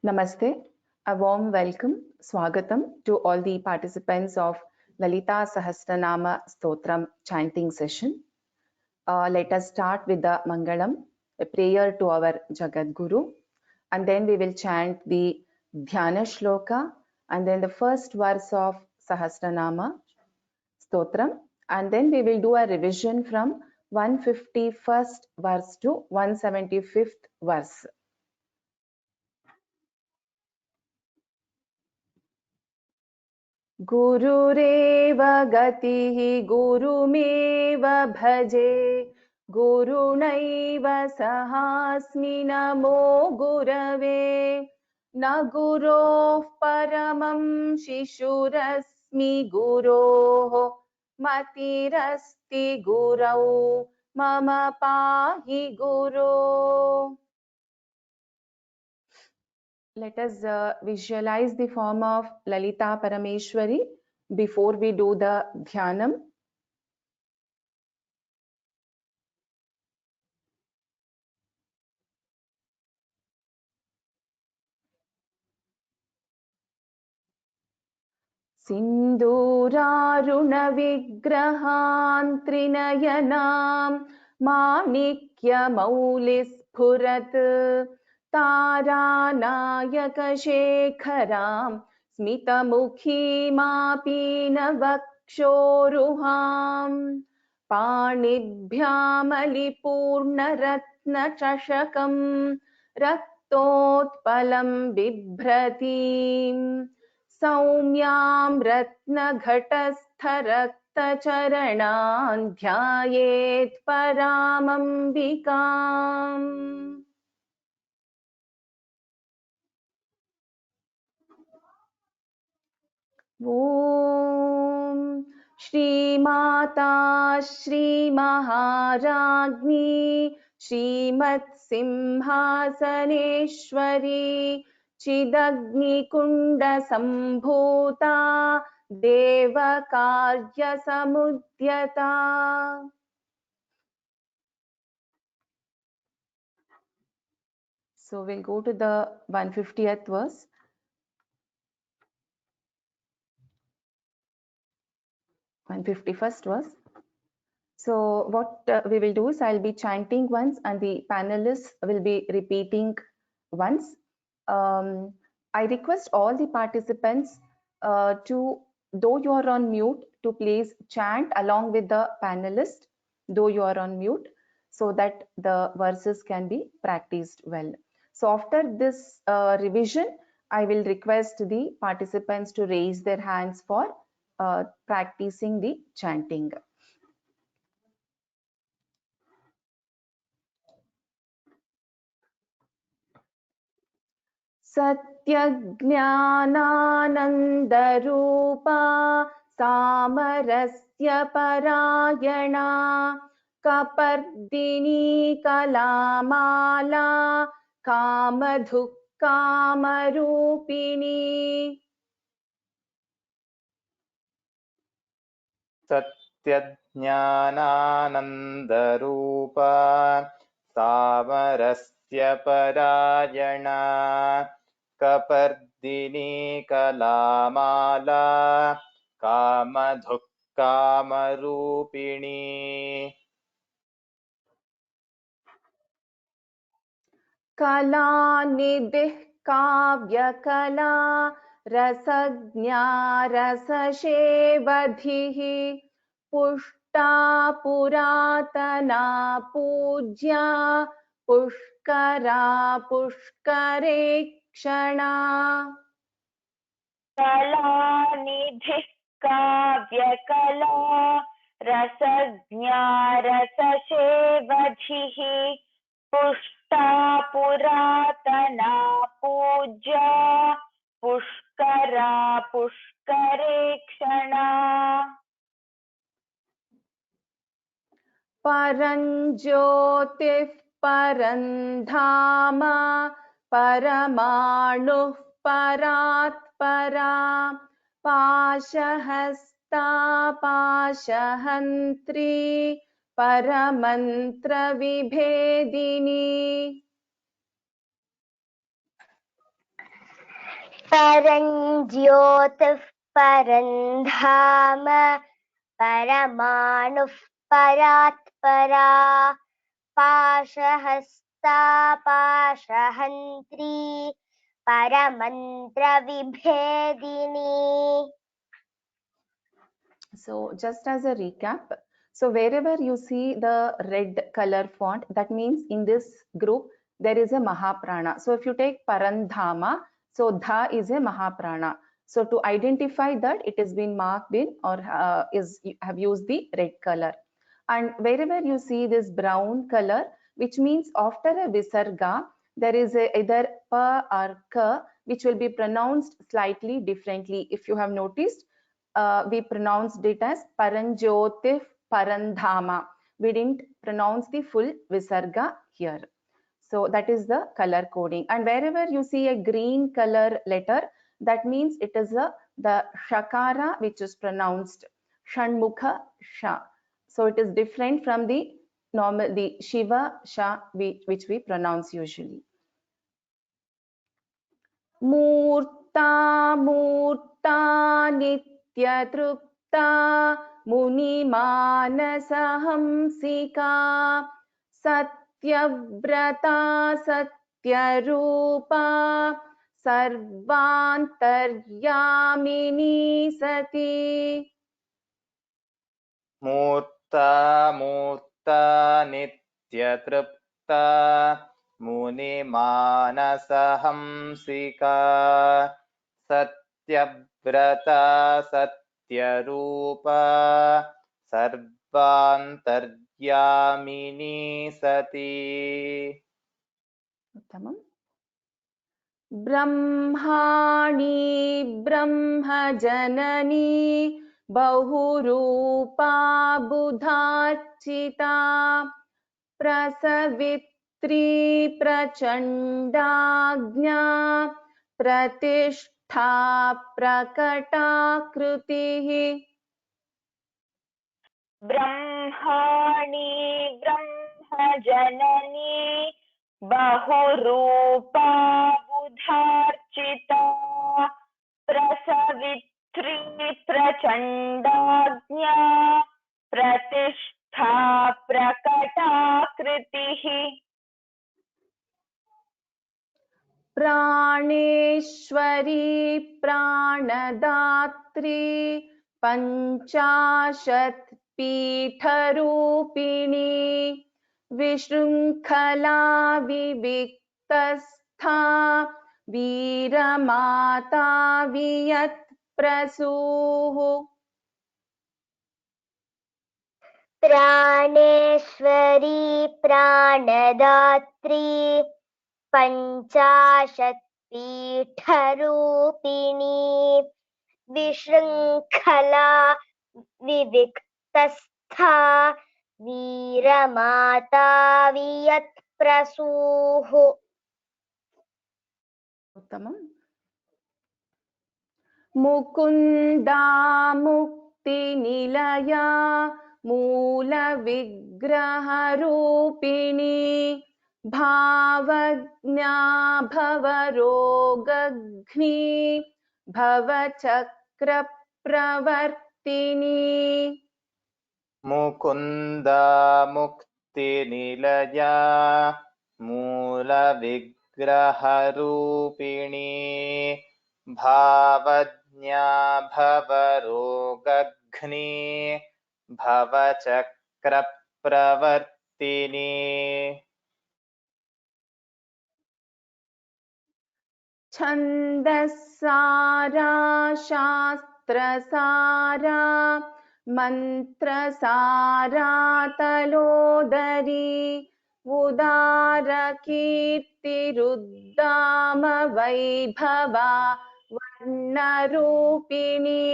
Namaste, a warm welcome, Swagatam to all the participants of Lalita Sahasranama Stotram chanting session. Let us start with the Mangalam, a prayer to our Jagat Guru, and then we will chant the Dhyana Shloka and then the first verse of Sahasranama Stotram, and then we will do a revision from 151st verse to 175th verse. गुरुरेव गतिः गुरुमेव भजे गुरुणैव सहास्मि नमो गुरवे न गुरोः परमं शिशुरस्मि गुरोः मतिरस्ति गुरौ मम पाहि गुरो. Let us visualize the form of Lalita Parameshwari before we do the Dhyanam. Sindhuraruna Trinayanaam Manikya-maulispurat Taranayakashekharam Smita-mukhi-mapina-vakshoruham Panibhyamali-purna-ratna-chashakam Raktotpalam bibhratim सौम्यां रत्नघटस्थरक्तचरणान् ध्यायेत् परामम्बिकाम्. ॐ श्रीमाता श्रीमहाराज्ञी श्रीमत्सिंहासनेश्वरी चिदग्निकुण्डसम्भूता देवकार्यसमुद्यता. So we'll go to the 150th verse. st verse. So what we will do is I'll be chanting once and the panelists will be repeating once. I request all the participants to, though you are on mute, to please chant along with the panelist, though you are on mute, so that the verses can be practiced well. So after this revision, I will request the participants to raise their hands for practicing the chanting. सत्यज्ञानानन्दरूपा सामरस्य परायणा कपर्दिनी कलामाला कामधुक्कामरूपिणी. सत्यज्ञानानन्दरूपा सामरस्य परायणा कपर्दिनी कलामाला कामधुक्कामरूपिणी. कलानिधिः काव्यकला रसज्ञा रससेवधिः पुष्टा पुरातना पूज्या पुष्करा पुष्करेक्षणा. कलानिधिः काव्यकला रसज्ञा रससेवधिः पुष्टा पुरातना पूज्या पुष्करा पुष्करेक्षणा. परञ्ज्योतिः परन्धाम परमाणुः परात्परा पाशहस्ता पाशहन्त्री परमन्त्रविभेदिनी. परञ्ज्योतिः परन्धाम परमाणुः परात् परा पाशहस्ता पाशहन्त्री परमन्त्रविभेदिनी. So just as a recap, so wherever you see the red color font, that means in this group there is a Mahaprana. So if you take Parandhama, so Dha is a Mahaprana. So to identify that, it has been marked in or have used the red color. And wherever you see this brown color, which means after a Visarga, there is either Pa or Ka, which will be pronounced slightly differently. If you have noticed, we pronounced it as Paranjyotif Parandhama. We didn't pronounce the full Visarga here. So that is the color coding. And wherever you see a green color letter, that means it is the Shakara which is pronounced Shanmukha Sha. So it is different from the normal, the Shiva Sha which we pronounce usually. Murta Murta Nityatrupa Munimanasaham Satyavrata Satyarupa Sarvantaryamini Sati. Murta Murta Nityatrupa Munimanasaham Satyavrata Satyarupa Sarvantaryamini Sati. Uttamam. Brahmani Brahmajanani Bahurupa Budhachita Prasavitri Prachandagnya Pratishtha Prakatakrutihi. ब्रह्माणि ब्रह्मजननी बहुरूपा बुधार्चिता प्रसवित्री प्रचण्डाज्ञा प्रतिष्ठा प्रकटाकृतिः. प्राणेश्वरी प्राणदात्री पंचाशत् पीठरूपिणी विशृंखला विविक्तस्था वीरमाता वियत्प्रसूः. प्राणेश्वरी प्राणदात्री पञ्चाशत्पीठरूपिणी विशृङ्खला विविक्तस्था वीरमाता वियत्प्रसूः. उत्तमम्. Mukunda मुक्तिनिलया मूलविग्रहरूपिणी भावज्ञा भवरोगघ्नी भवचक्रप्रवर्तिनी. Mukunda Muktinilaja Mulavigraharupini Bhavajñā Bhavarogagni Bhavachakrapravartini. छन्दसारा शास्त्रसारा मन्त्रसारा तलोदरी उदारकीर्तिरुद्दाम Vaibhava वर्णरूपिणी.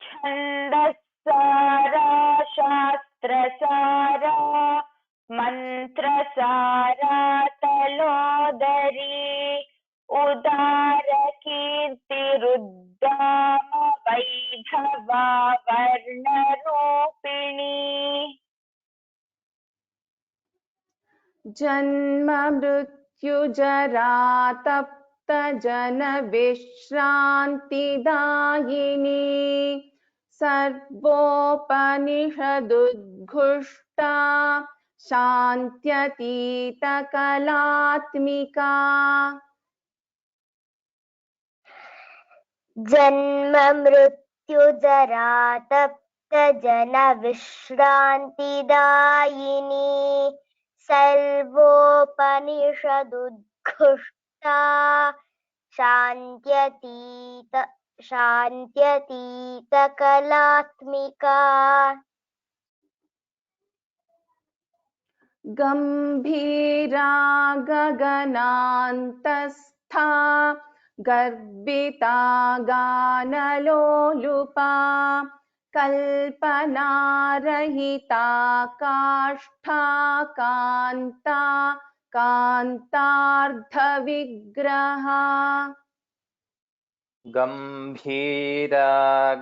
छन्दस्सारा शास्त्रसारा मन्त्रसारा तलोदरी उदारकीर्तिरुद्दाम Vaibhava वर्णरूपिणी. जन्म मृत्यु जरा जन विश्रान्तिदायिनी सर्वोपनिषदुद्घुष्टा शान्त्यतीतकलात्मिका जन्म मृत्यु जरा तप्त जन विश्रान्तिदायिनी सर्वोपनिषदुद्घुष्टा शान्त्यतीतकलात्मिका गम्भीरा गगनान्तस्था गर्भिता गानलोलुपा कल्पनारहिता काष्ठा कान्ता कान्तार्धविग्रहा गम्भीरा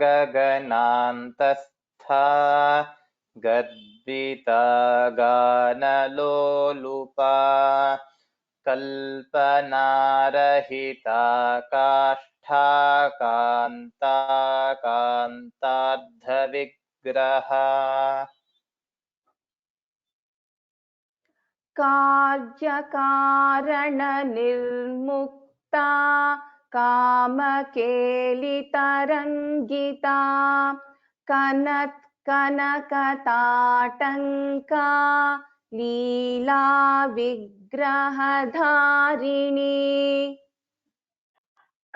गगनान्तस्था गर्भिता गानलोलुपा कल्पनारहिता काष्ठा कान्ता कान्तार्धविग्रहा कार्यकारणनिर्मुक्ता कामकेलितरङ्गिता कनत्कनकताटङ्का लीला विग्रहधारिणी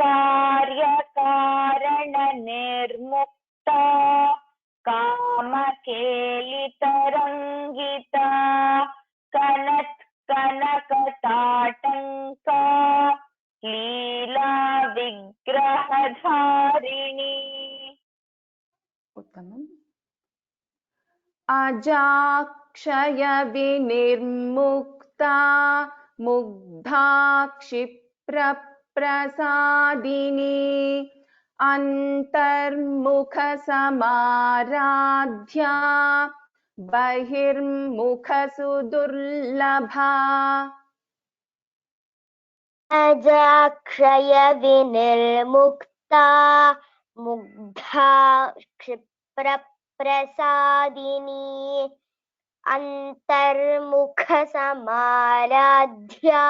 कार्यकारणनिर्मुक्ता कामकेलितरङ्गिता कनत्कनकताटङ्का लीला विग्रहधारिणी उत्तमम् अजाक्षयविनिर्मुक्ता मुग्धा क्षिप्रप्रसादिनी अन्तर्मुखसमाराध्या बहिर्मुखसुदुर्लभा अजाक्षयविनिर्मुक्ता मुग्धा क्षिप्रप्रसादिनी अन्तर्मुखसमाराध्या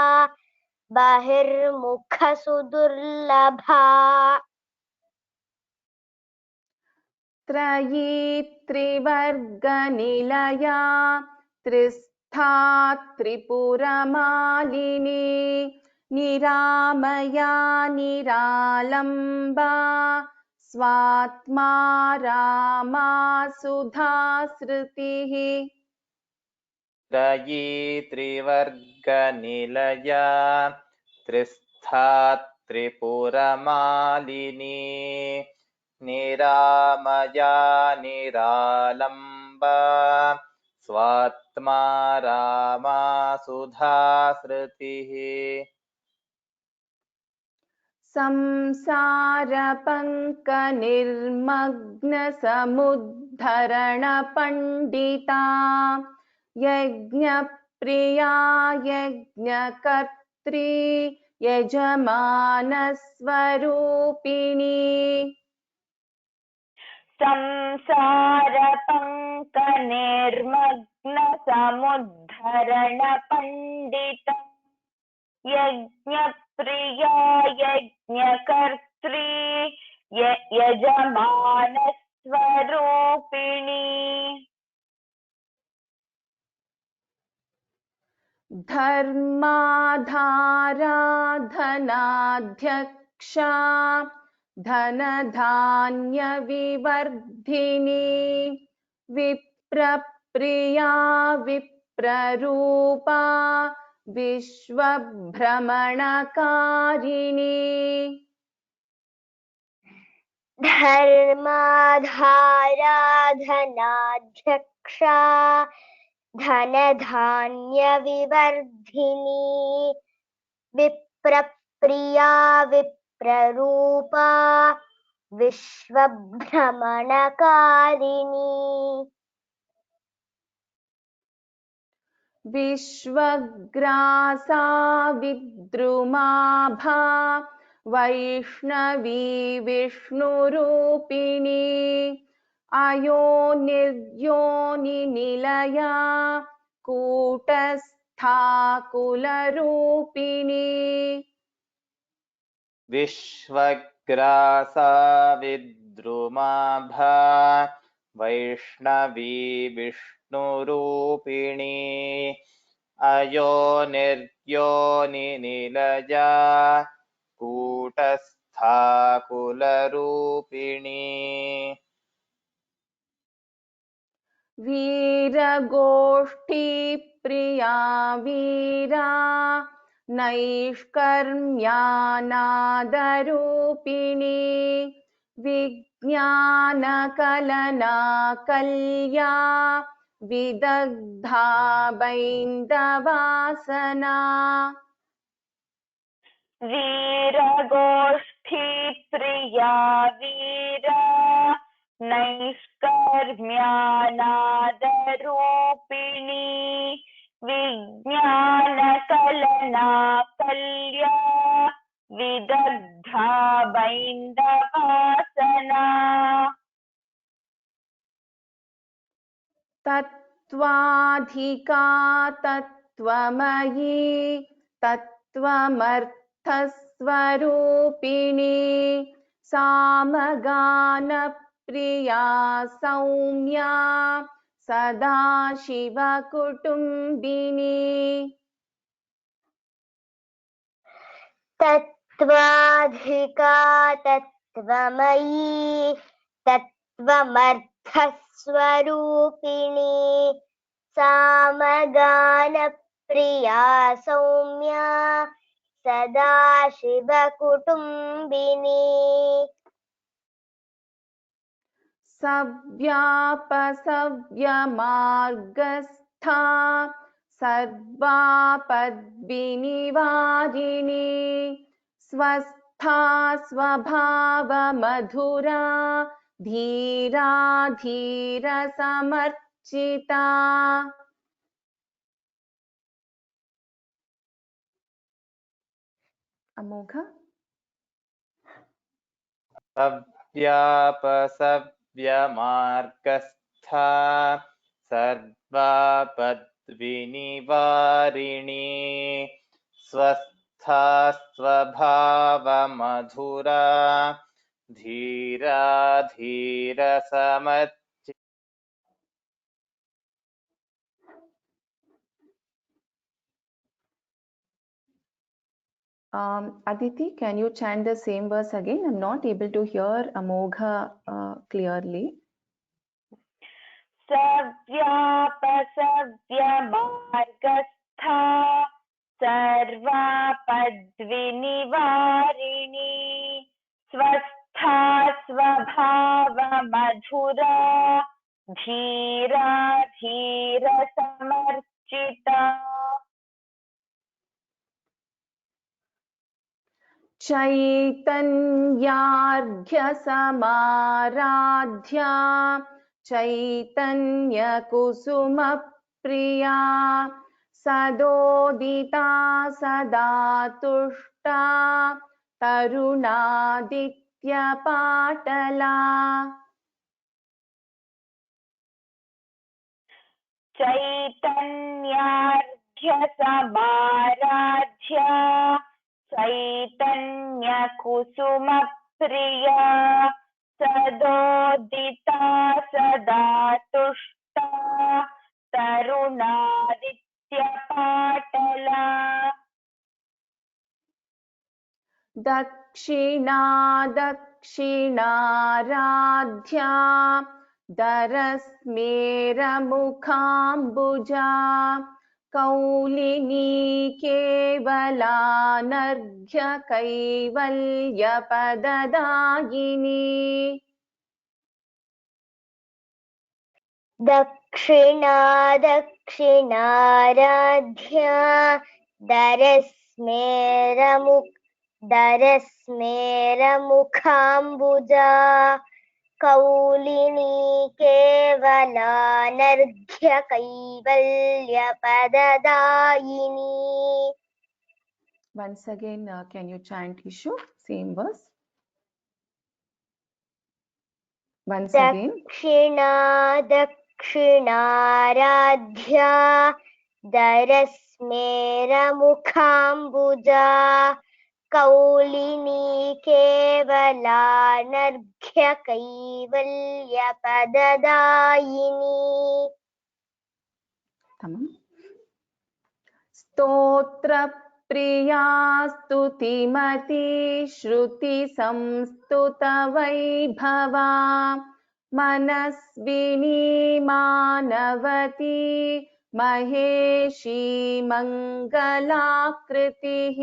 बहिर्मुखसुदुर्लभा त्रयी त्रिवर्गनिलया त्रिस्था त्रिपुरमालिनी निरामया निरालम्बा स्वात्मा रामा सुधासृतिः त्रयी त्रिवर्गनिलया त्रिस्था त्रिपुरमालिनी निरामया निरालम्बा स्वात्मा रामा सुधासृतिः संसारपङ्कनिर्मग्नसमुद्धरणपण्डिता यज्ञप्रिया यज्ञकर्त्री यजमानस्वरूपिणी संसारपङ्कनिर्मग्नसमुद्धरणपण्डिता यज्ञप्रिया यज्ञकर्त्री यजमानस्वरूपिणी धर्माधाराधनाध्यक्षा धनधान्यविवर्धिनी विप्रप्रिया विप्ररूपा विश्वभ्रमणकारिणी धर्माधाराधनाध्यक्षा धनधान्यविवर्धिनी विप्रप्रिया विप्ररूपा विश्वभ्रमणकारिणी विश्वग्रासा विद्रुमाभा वैष्णवी विष्णुरूपिणी अयोनिर्योनिनिलया कूटस्था कुलरूपिणी विश्वग्रासा विद्रुमाभा वैष्णवी विष्णुरूपिणी अयोनिर्योनिनिलया कूटस्था कुलरूपिणी वीरगोष्ठीप्रिया वीरा नैष्कर्म्यानादरूपिणी विज्ञानकलना कल्या विदग्धा बैन्दवासना वीरगोष्ठी प्रिया वीरा नैष्कर्म्यानादरूपिणी विज्ञानकलना कल्या विदग्धा बैन्दवासना तत्त्वाधिका तत्त्वमयी तत्त्वमर्थस्वरूपिणी सामगानप्रिया सौम्या सदाशिवकुटुम्बिनी तत्त्वाधिका तत्त्वमयी तत्त्वमर्थस्वरूपिणी सामगानप्रिया सौम्या सदाशिवकुटुम्बिनी सव्यापसव्यमार्गस्था सर्वापद्विनिवारिणी स्वस्था स्वभावमधुरा धीरा धीरसमर्चिता अमोघ सव्यापसव्यमार्गस्था सर्वापद्विनिवारिणी स्वस्था स्वभावमधुरा धीरा धीरसमर्चिता Aditi, can you chant the same verse again? I'm not able to hear Amogha clearly. सव्यापसव्यमार्गस्था सर्वापद्विनिवारिणी स्वस्था स्वभावमधुरा धीरा धीरसमर्चिता चैतन्यार्घ्यसमाराध्या चैतन्यकुसुमप्रिया सदोदिता सदा तुष्टा तरुणादित्यपाटला चैतन्यार्घ्यसमाराध्या चैतन्यकुसुमप्रिया सदोदिता सदा तुष्टा तरुणादित्यपाटला दक्षिणा दक्षिणाराध्या दरस्मेरमुखाम्बुजा कौलिनी केवलानर्घ्य कैवल्यपददायिनी दक्षिणा दक्षिणाराध्या दरस्मेरमुखाम्बुजा कौलिनी केवलानर्घ्य कैवल्यपददायिनी. Once again, can you chant Ishu? Same verse. Once again. दक्षिणा दक्षिणाराध्या दरस्मेरमुखाम्बुजा कौलिनी केवलानर्घ्य कैवल्यपददायिनी. Tamam. स्तोत्र प्रिया स्तुतिमती श्रुति संस्तुत वैभवा मनस्विनी मानवती महेशी मंगलाकृतिः.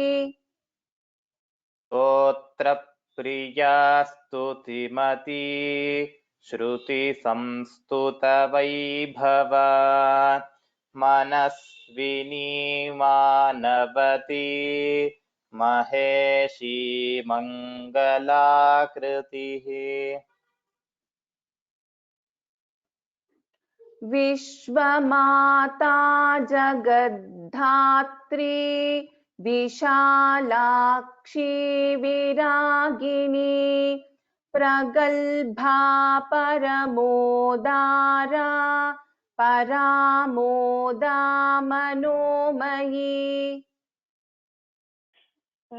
स्तोत्रप्रिया स्तुतिमती श्रुतिसंस्तुतवैभवा मनस्विनी मानवती महेशी मङ्गलाकृतिः. विश्वमाता जगद्धात्री विशालाक्षी विरागिणी प्रगल्भा परमोदारा परामोदा मनोमयी.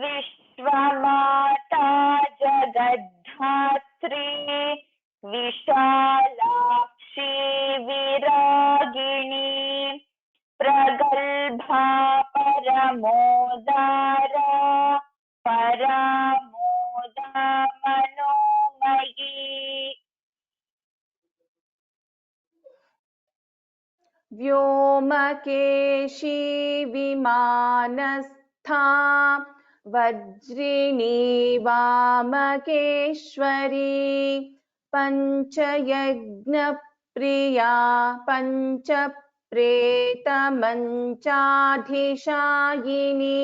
विश्वमाता जगद्धात्री विशालाक्षी विरागिणी प्रगल्भा परमोदारा परामोदा मनोमयी. व्योमकेशी विमानस्था वज्रिणी वामकेश्वरी पञ्चयज्ञप्रिया पञ्चप्रेतमञ्चाधिशायिनी.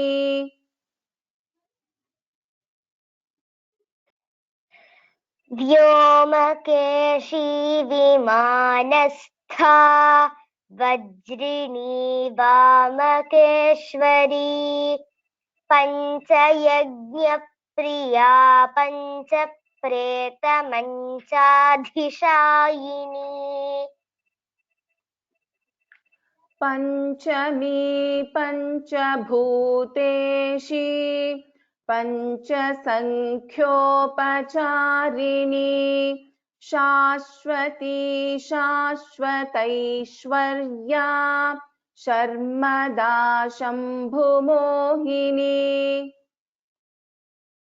व्योमकेशी विमानस्था वज्रिणी वामकेश्वरी पञ्चयज्ञप्रिया पञ्चप्रेतमञ्चाधिशायिनी. पञ्चमी पञ्चभूतेशी पञ्चसङ्ख्योपचारिणी शाश्वती शाश्वतैश्वर्या शर्मदा शम्भुमोहिनी.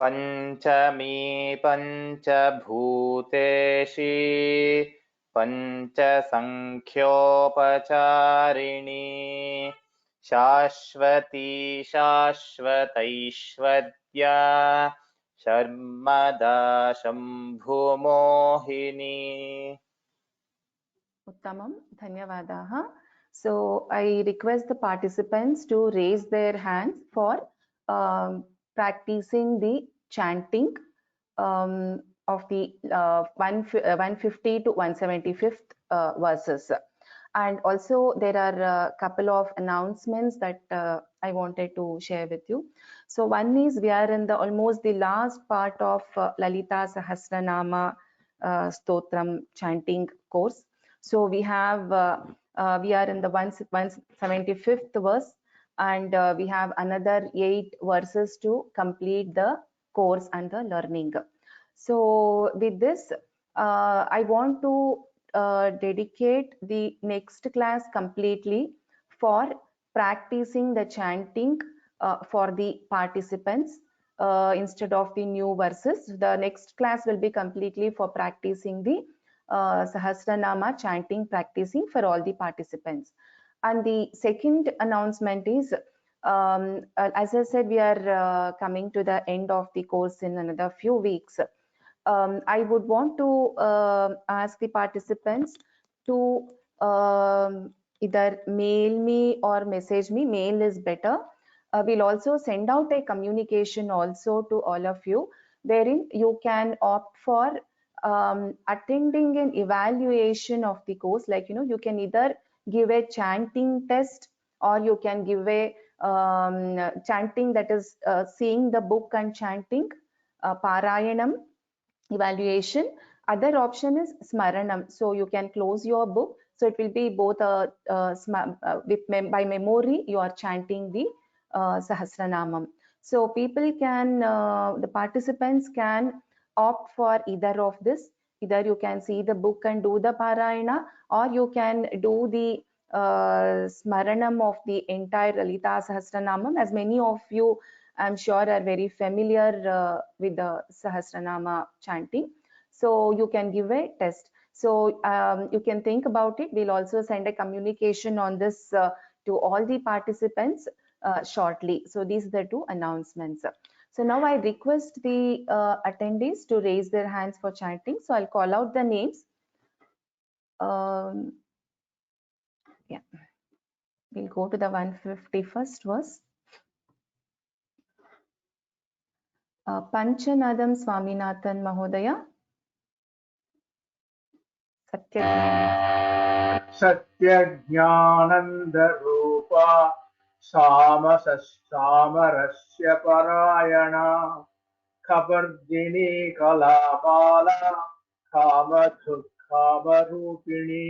पञ्चमी पञ्चभूतेशी पञ्चसङ्ख्योपचारिणी शाश्वती शाश्वतैश्वर्या शर्मदा शम्भुमोहिनी. Uttamam, dhanyavadaः. So I request the participants to raise their hands for practicing the chanting of the 150 to 175th verses. And also there are a couple of announcements that I wanted to share with you. So one is we are in the almost the last part of Lalita Sahasranama Stotram chanting course. So we have we are in the 175th verse, and we have another 8 verses to complete the course and the learning. So with this, I want to dedicate the next class completely for practicing the chanting for the participants instead of the new verses. The next class will be completely for practicing the Sahasranama chanting, practicing for all the participants. And the second announcement is, as I said, we are coming to the end of the course in another few weeks. I would want to ask the participants to either mail me or message me. Mail is better. We'll also send out a communication also to all of you, wherein you can opt for attending an evaluation of the course, like, you can either give a chanting test, or you can give a chanting, that is seeing the book and chanting, Parayanam evaluation. Other option is Smaranam. So you can close your book. So it will be both by memory, you are chanting the Sahasranamam. So people can, the participants can opt for either of this. Either you can see the book and do the Parayana, or you can do the Smaranam of the entire Lalita Sahasranamam. As many of you, I'm sure, are very familiar with the Sahasranama chanting. So you can give a test. So you can think about it. We'll also send a communication on this to all the participants shortly. So these are the two announcements. So now I request the attendees to raise their hands for chanting. So I'll call out the names. Yeah, we'll go to the 151st verse. Panchanadam Swaminathan Mahodaya. सत्यज्ञानन्दरूपा सामरस्य परायणा खबर्दिनी कलामाला कामधुक्कामरूपिणी.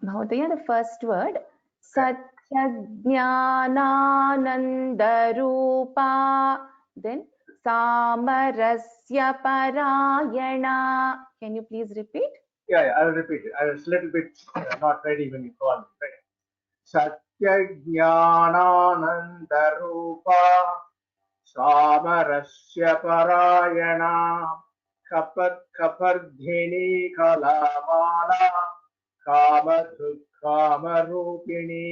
Mahodaya, the first word, Satyajnanandarupa, then Samarasya Parayana. Can you please repeat? Yeah, I will repeat it. I was a little bit not ready when you called me. Right? Satyajnanandarupa Samarasya Parayana Kapardhini Kalamala Kamadhukkamarupini.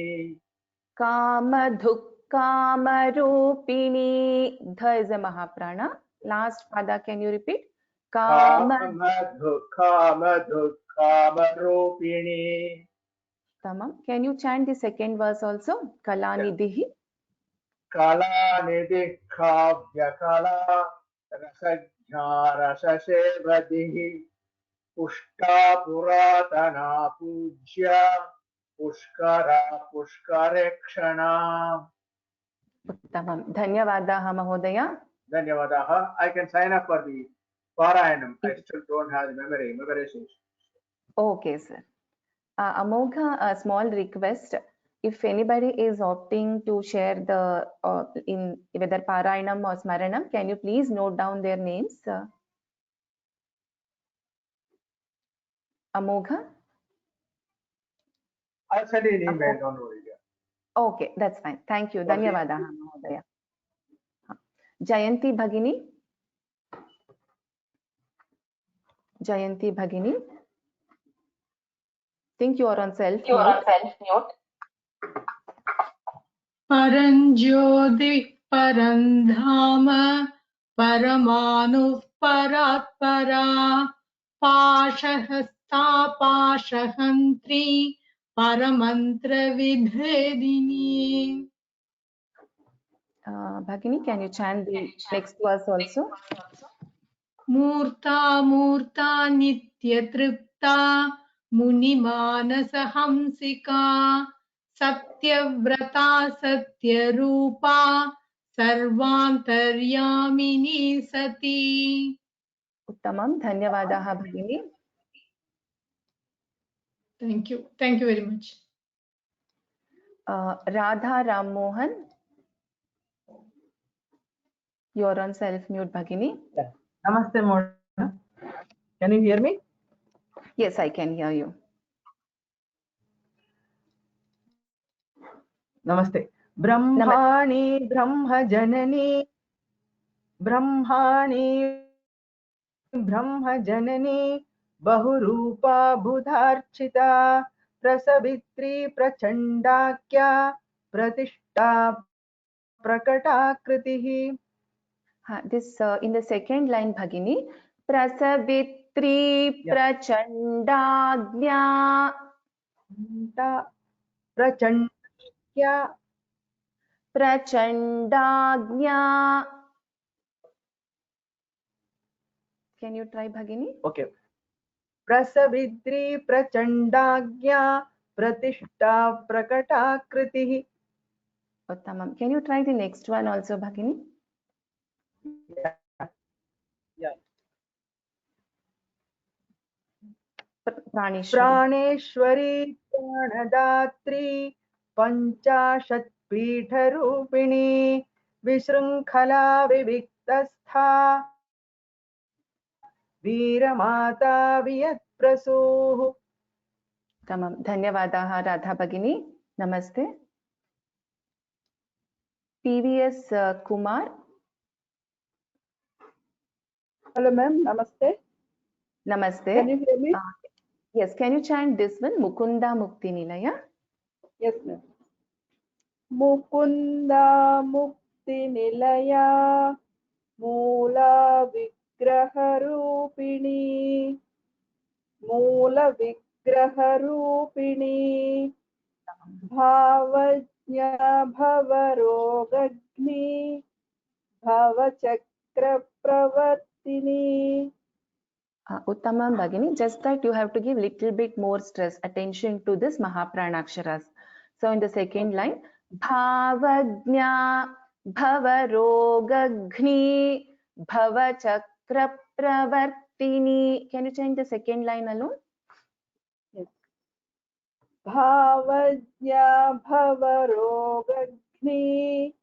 Kamadhukkamarupini. Dha is a Mahaprana. Last pada, can you repeat? Kamadhukkamarupini. Tamam. Can you chant the second verse also? Kalanidhi. Kalanidhi kavyakala rasajnarasasevadihi pushta puratana pujya pushkara pushkarekshana. Tamam. Dhanyavadaha Mahodaya. Dhanyavadaha. I can sign up for the Parayanam. I still don't have the memorization. Okay, sir. Amogha, a small request. If anybody is opting to share the in whether Parayanam or Smaranam, can you please note down their names? Amogha? I'll send you an email, don't worry. Okay, that's fine. Thank you. Dhanyavadaha Mahodaya. Jayanti Bhagini. Jayanti Bhagini. Think you are on self-mute. Paranjyoti Parandhama Paramanuh Paratpara Pashahasta Pashahantri Paramantra Vibhedini. Bhagini, can you chant the next verse also? Murta Murta Nitya Tripta Munimanasa Hamsika Satyavrata Satyarupa Sarvantaryamini Sati. Uttamam. Dhanyavadaha Bhagini. Thank you. Thank you very much. Radha Ram Mohan. You are on self-mute, Bhagini. Yeah. Namaste, Mona. Can you hear me? Yes, I can hear you. Namaste. Brahmani Brahma Janani Brahmani Brahma Janani Bahurupa Budharchita Prasavitri Prachandakya Pratishta Prakatakritihi. This in the second line, Bhagini. Prasavitri Prachandagnya. Prachandakya. Prachandagnya. Can you try, Bhagini? Okay. Prasavidri prachandagya pratishtha prakatakritihi. Uttamam. Can you try the next one also, Bhagini? Yeah. Praneshwari. प्राणेश्वरी प्राणदात्री पंचाशत् पीठरूपिणी विशृंखला विविक्तस्था वीरमाता वियत्प्रसूः. Tamam. Dhanyavadaha, Radha Bhagini. Namaste. PVS Kumar. Hello ma'am, namaste. Namaste. Can you hear me? Yes, can you chant this one? Mukunda Mukti Nilaya. Yes ma'am. Mukunda Mukti Nilaya Moola Vigraharupini Moola Vigraharupini Bhavajna Bhavarogagni Bhavachakra Pravartini. Uttamam Bhagini, just that you have to give little bit more stress, attention to this Mahapranaksharas. So in the second line, Bhavajna Bhavarogagni Bhavachakra Pravartini. Can you change the second line alone? Yes. Bhavajna Bhavarogagni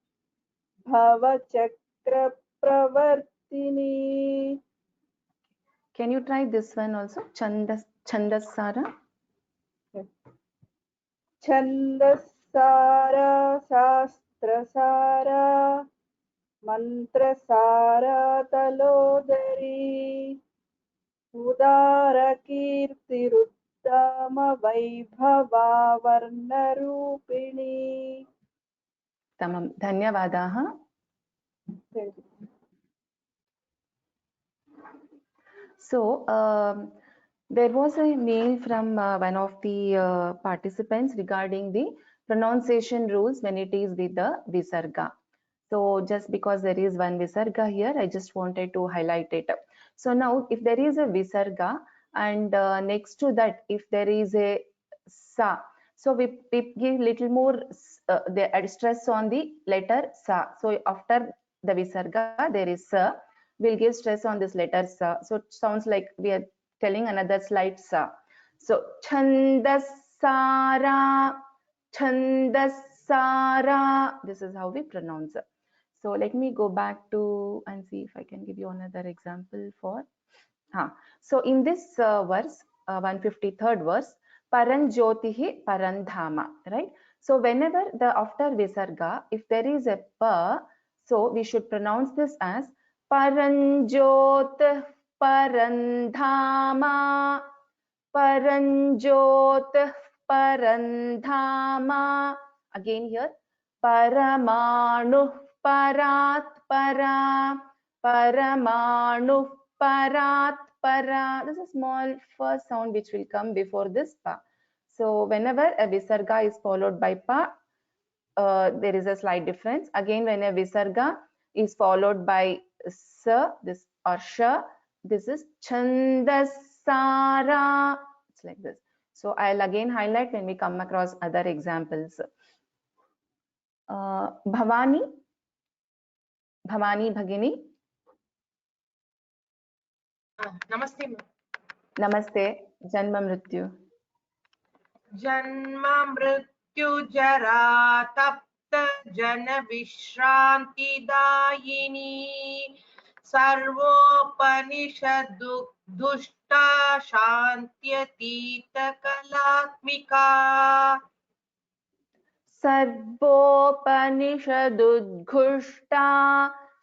Bhavachakra Pravartini. Can you try this one also? Chandasara. Chandasara Shastrasara Mantrasara Talodari Udara Kirti Ruttama Vaibhava Varnarupini. Tamam. Dhanyavadaha. Thank you. So there was a mail from one of the participants regarding the pronunciation rules when it is with the Visarga. So just because there is one Visarga here, I just wanted to highlight it. So now if there is a Visarga and next to that, if there is a Sa, so we give little more the stress on the letter Sa. So after the Visarga, there is Sa. We'll give stress on this letter Sa. So it sounds like we are telling another slight Sa. So Chandasara, Chandasara. This is how we pronounce it. So let me go back to and see if I can give you another example for. So in this verse, 153rd verse, Paranjyotihi Parandhama, right? So whenever the after Visarga, if there is a Pa, so we should pronounce this as Paranjyot Parandhama, Paranjyot Parandhama. Again here, Paramanu Parat Para, Paramanu Parat Para. This is a small first sound which will come before this Pa. So whenever a Visarga is followed by Pa, there is a slight difference. Again, when a Visarga is followed by Sa, this or Sha, this is Chandasara. It's like this. So I'll again highlight when we come across other examples. Bhavani Bhagini. Namaste ma'am. Namaste. Janma Mrityu. Janma Mrityu Jara Tapta Jana Vishranti Dayini Sarvopanishadu Dushta Shantyatita Kalatmika Sarvopanishadudghushta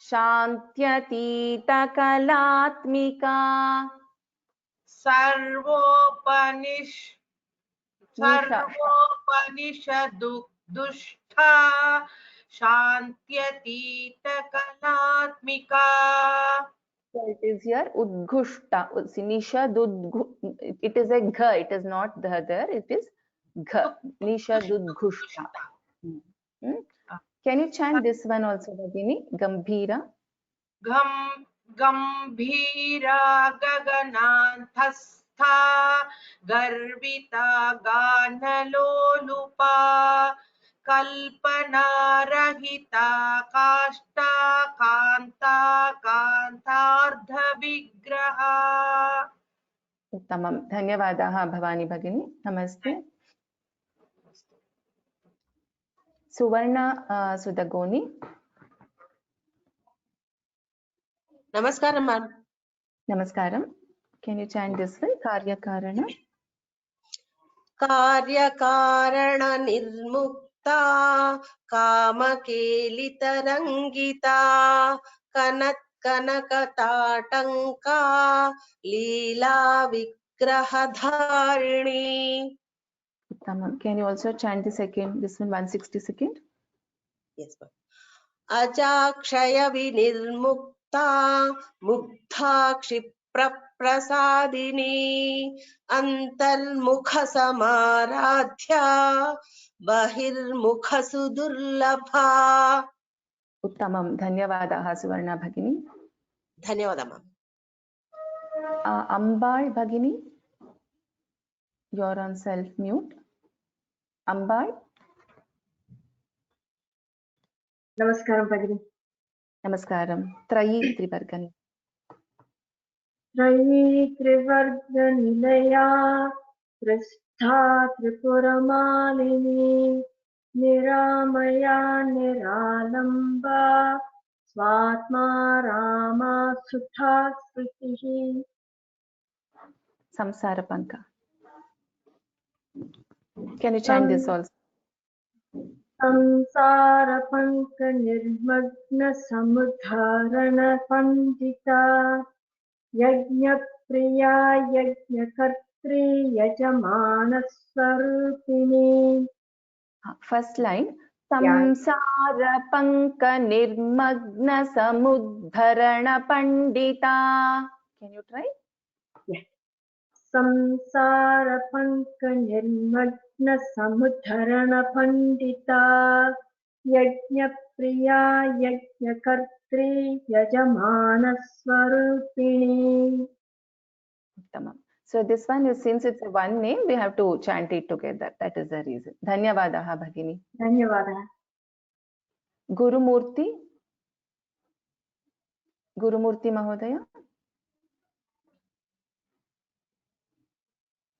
Shantyatita Kalatmika. Sarvopanishadu Dushta Shantyatita Kalatmika. So it is here Udghushta. It is a Gha. It is not the there. It is Gha. Nishadudghushta. Can you chant this one also, Bhagini? Gambhira. गम्भीरा गगनान्तस्था गर्विता गानलोलुपा कल्पनारहिता काष्ठा कान्ता कान्तार्धविग्रहा उत्तमं धन्यवादाः भवानी भगिनी नमस्ते सुवर्णा सुदगोनी Namaskaram, ma'am. Namaskaram. Can you chant this one? Karya Karana. Karyakarana nirmukta kamakelitarangita kanat kanakatatanka leela vigrahadharini. Uttamam. Can you also chant the second, this one 162nd? Yes, ma'am. Ajakshaya vinirmukta mugdha kshipraprasadini antarmukha samaradhya bahirmukha sudurlabha. Uttamam. Dhanyavadaha Suvarna Bhagini. Dhanyavada, ma'am. Ambal Bhagini. You're on self-mute. Ambal. Namaskaram Bhagini. Namaskaram. Trayi Trivargani. Trayi Trivarganilaya Pristha Tripuramalini Niramaya Niralamba Swatma Rama Sutha Smritihi. Samsara Panka. Can you chant this also? Samsara Panka Nirmagna Samudharana Pandita Yajna Priya Yajna Kartri Yajamana Swarupini. First line. Samsara Panka Nirmagna Samudharana Pandita. Can you try? Yes. Samsara Panka Nirmagna Samudharana Pandita Yajna Priya Yajna Kartri Yajamana Swarupini. Uttamam. So this one is, since it's one name, we have to chant it together. That is the reason. Dhanyavadaha Bhagini. Dhanyavadaha. Gurumurti. Gurumurti Mahodaya.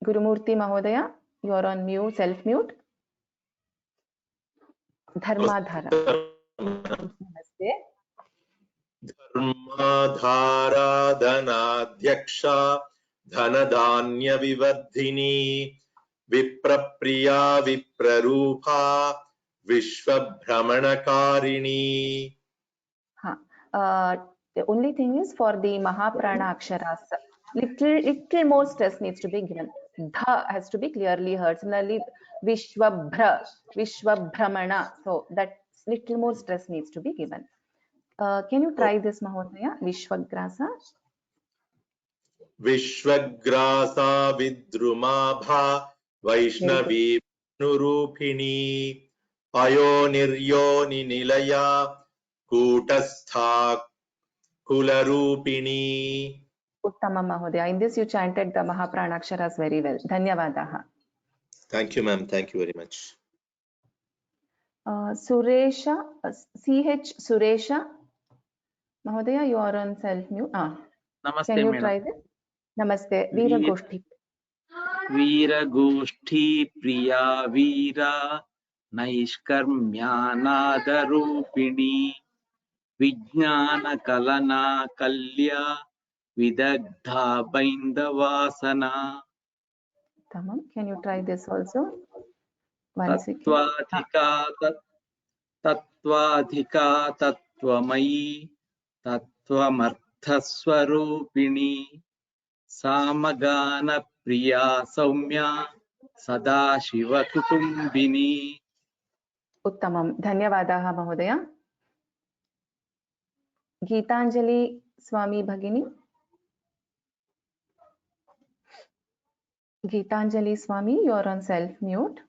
Gurumurti Mahodaya, you're on mute, self-mute. Dharmadhara. Namaste. Dharmadhara Dhanadhyaksha Dhanadhanya Vivardhini Viprapriya Viprarupa Vishwabhramanakarini. The only thing is for the Mahaprana Aksharas, little more stress needs to be given. Dha has to be clearly heard. Similarly, Vishwabhramana. So that little more stress needs to be given. Can you try this, Mahodaya? Vishwagrasa. Vishwagrasa Vidrumabha Vaishnavi Nurupini Ayoniryoni Nilaya Kutastha Kularupini. Uttama Mahodaya. In this you chanted the Mahaprana Aksharas very well. Dhanyavadaha. Thank you, ma'am. Thank you very much. Suresha, CH Suresha. Mahodaya, you are on self-mute. Namaste, can you madam. try this? Namaste. Veera Goshti. Veera Goshti Priya Veera Naishkarmya Nadarupini Vijnana Kalana Kalya Vidagdha Baindavasana. Tamam. Can you try this also? One second. Tattvadhika Tattvamayi Tattvamarthaswarupini Samagana Priya Saumya Sada Shiva Kutumbini. Uttamam. Dhanyavadaha Mahodaya. Geetanjali Swami Bhagini. Geetanjali Swami, you are on self-mute.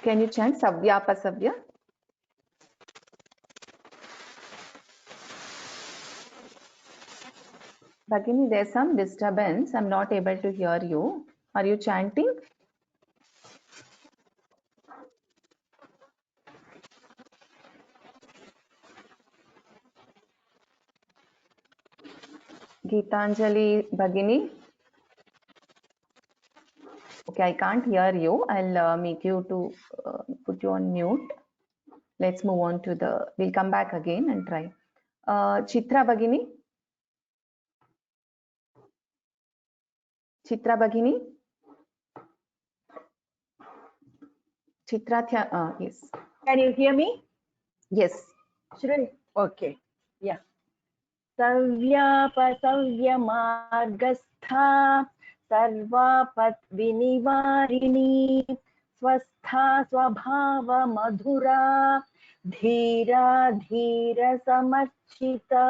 Can you chant Savya Pasavya? Bhagini, there's some disturbance. I'm not able to hear you. Are you chanting? Geetanjali Bhagini. Okay, I can't hear you. I'll make you to put you on mute. Let's move on to the, we'll come back again and try. Chitra Bhagini. Chitra Bhagini. Chitra, yes. Can you hear me? Yes. Shri? Okay. Yeah. Savyapasavyamargastha sarvapat vinivarini swastha swabhava madhura dhira dhira samachita.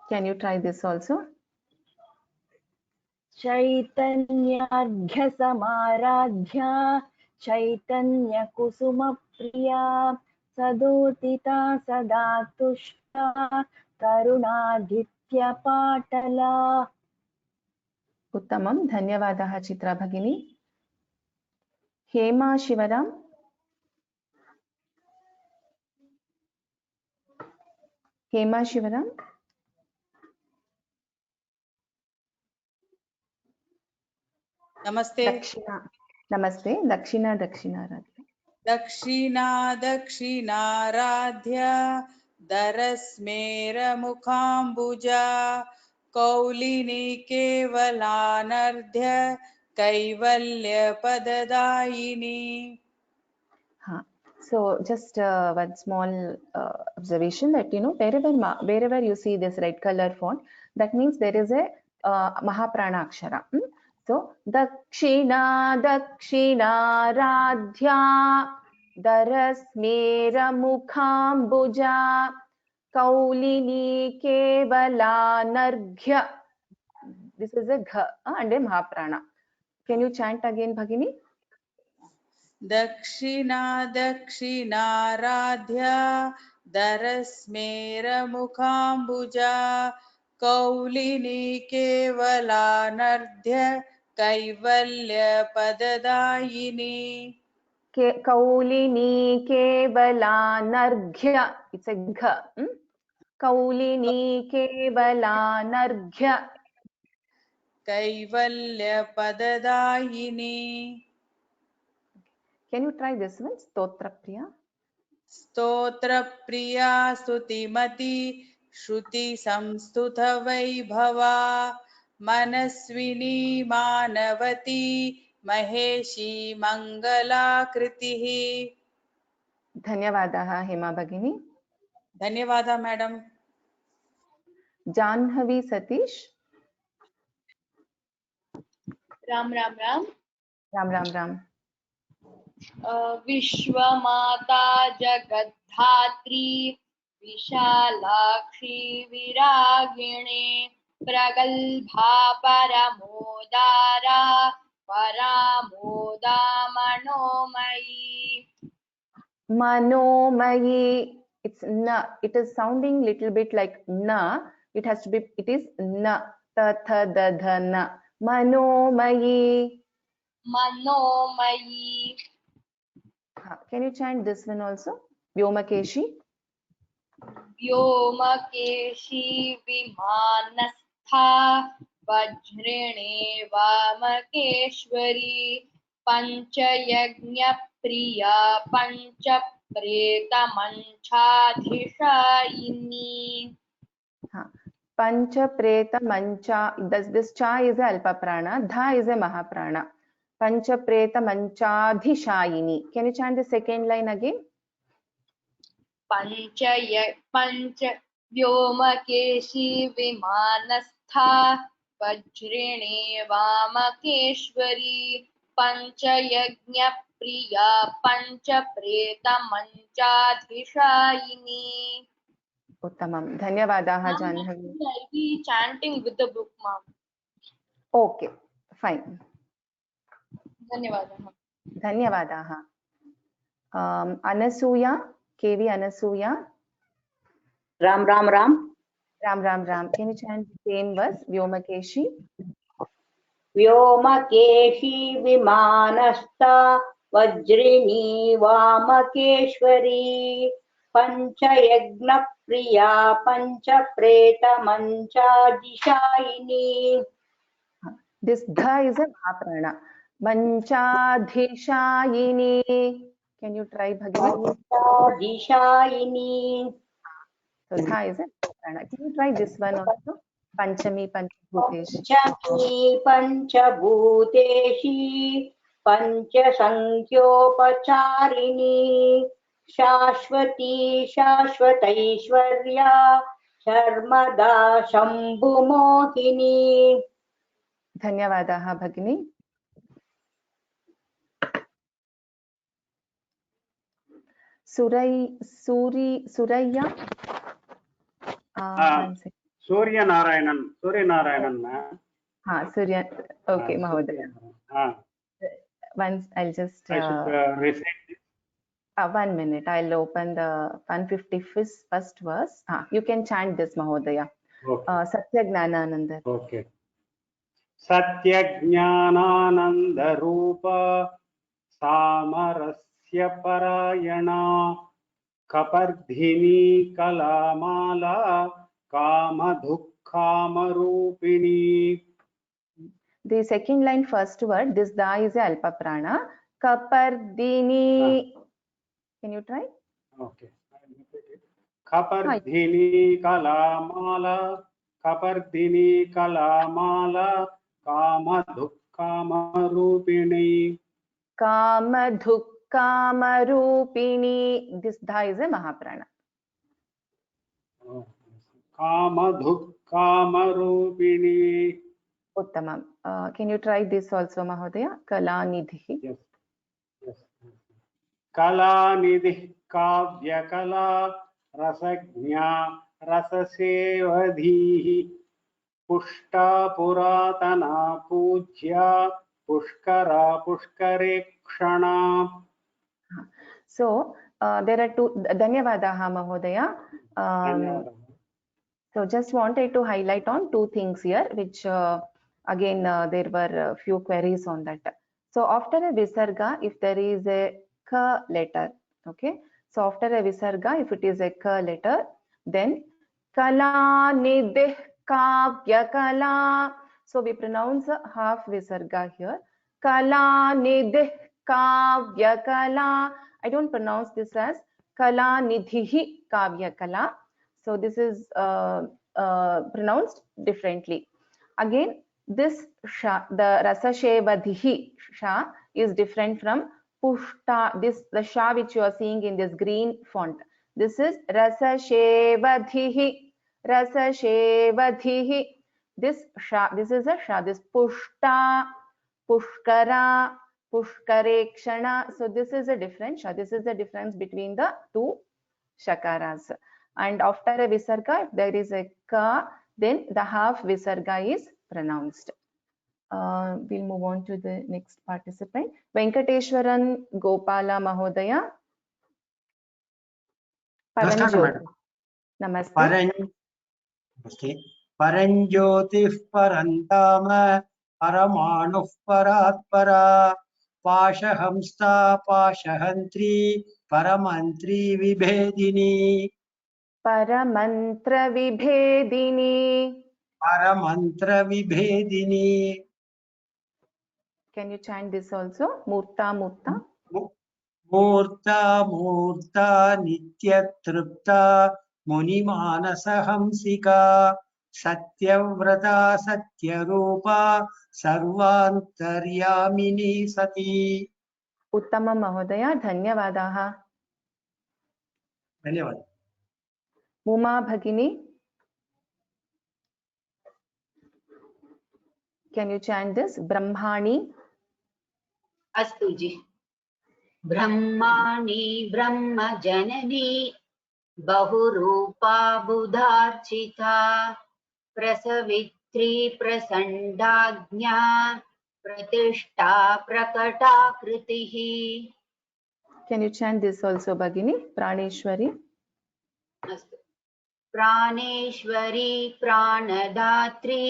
Can you try this also? Chaitanyarghya samaradhya chaitanya kusuma priya sadotita sadatushta tarunaditya patala. Uttamam. Dhanyavadaha Chitra Bhagini. Hema Shivaram. Hema Shivaram. Namaste. Dakshina. Namaste. Dakshina Radhya. Dakshina Radhya Darasmera Mukhambuja Kaulini Kevalanardhya Kaivalya Padadayini. So just one small observation that, you know, wherever you see this red color font, that means there is a Mahaprana Akshara. So Dakshina Radhya Darasmera Mukhambuja Kaulini Kevalanarghya. This is a Gha and a Mahaprana. Can you chant again, Bhagini? Dakshina Radhya Darasmera Mukhambuja Kaulini Kevalanardhya Kaivalya Padadayini. Kaulini Kevalanarghya. It's a Gha. Kaulini Kevalanarghya Kaivalya Padadayini. Can you try this one? Stotra Priya. Stotra Priya Stutimati Shruti Samstutha Vaibhava Manaswini Manavati Maheshi Mangala Kritihi. Dhanyavadaha Hema Bhagini. Dhanyavada madam. Janhavi Satish. Ram. Ram. Vishwamata Jagadhatri Vishalakshi Viragini Pragalbha Paramodara Paramoda Manomayi. It's na. It is sounding little bit like na. It has to be. It is na. Ta tha da dha na. Manomayi. Can you chant this one also? Vyomakeshi. Vyomakeshi Vimanastha Vajrine Vamakeshwari Panchayagnya Priya Panchapreta Manchadhishayini. Panchapreta Mancha. This cha is a Alpa Prana. Dha is a Mahaprana. Panchapreta Manchadhishayini. Can you chant the second line again? Pancha Vyomakeshi Vimanastha Vajrine Vamakeshwari Panchayagnya Priya Panchapreta Manchadhishayini. Uttamam. Dhanyavadaha Janhavi. I'll be chanting with the book, ma'am. Okay, fine. Dhanyavadaha. Anasuya, KV Anasuya. Ram. Ram. Can you chant the same verse? Vyomakeshi. व्योमकेशी विमानस्था वज्रिणी Vamakeshwari पञ्चयज्ञप्रिया पञ्चप्रेतमञ्चाधिशायिनी. This dha is a mahaprana. Manchadhishayini. Can you try Bhagini? Manchadhishayini. So dha is a mahaprana. Can you try this one also? Panchami Panchabhuteshi. Panchami Panchabhuteshi Panchasankhyopacharini Shashwati Shashwataishwarya Sharmada Shambhumohini. Dhanyavadaha Bhagini. Suraya. One second. Surya Narayanan, ma'am. Surya. Okay, Mahodaya. Once I'll just. I should recite this. 1 minute. I'll open the 151st verse. You can chant this, Mahodaya. Okay. Satya Gnanananda. Okay. Satya Gnanananda Rupa Samarasya Parayana Kapardhini Kalamala Kama Dhukkama Rupini. The second line, first word, this da is a alpa prana. Kapardhini. Can you try? Okay. Kapardhini Kalamala Kapardhini Kalamala Kama Dhukkama Rupini. Kama Dhukkama Rupini. This dha is a mahaprana. Kama Dhukkama Rupini. Uttamam. Can you try this also, Mahodaya? Kalanidhi. Yes. Kalanidhi Kavya Kala Rasagnya Rasasevadhi Pushta Puratana Pujya Pushkara Pushkarekshana. So there are two. Dhanyavadaha Mahodaya. So just wanted to highlight on two things here, which again there were a few queries on that. So after a visarga, if there is a ka letter, okay. So after a visarga, if it is a ka letter, then kala nidih kavya kala. So we pronounce a half visarga here. Kala nidih kavya kala. I don't pronounce this as kala nidhihi kavya kala. So this is pronounced differently. Again, this sha, the rasashevadhihi sha is different from pushta. The sha which you are seeing in this green font. This is rasashevadhihi. Rasashevadhihi. This sha, this is a sha. This pushta, pushkara, pushkarekshana. So this is a different sha. This is the difference between the two shakaras. And after a visarga, if there is a ka, then the half visarga is pronounced. We'll move on to the next participant. Venkateshwaran Gopala Mahodaya. Paranjyoti. Namaste. Paranjyoti Parantama Paramanuh Paratpara Pashahamsta Pashahantri Paramantri Vibhedini. Paramantra Vibhedini. Paramantra Vibhedini. Can you chant this also? Murta Murta. Murta Murta Nityatripta Munimanasa Hamsika Satyavrata Satyarupa Sarvantaryamini Sati. Uttama Mahodaya. Dhanyavadaha. Dhanyavad. Muma Bhagini. Can you chant this? Brahmani. Astuji. Brahmani Brahma Janani Bahurupa Budharchita Prasavitri Prasandagnya Pratishta Prakata Kritihi. Can you chant this also, Bhagini? Praneshwari. प्राणेश्वरी प्राणदात्री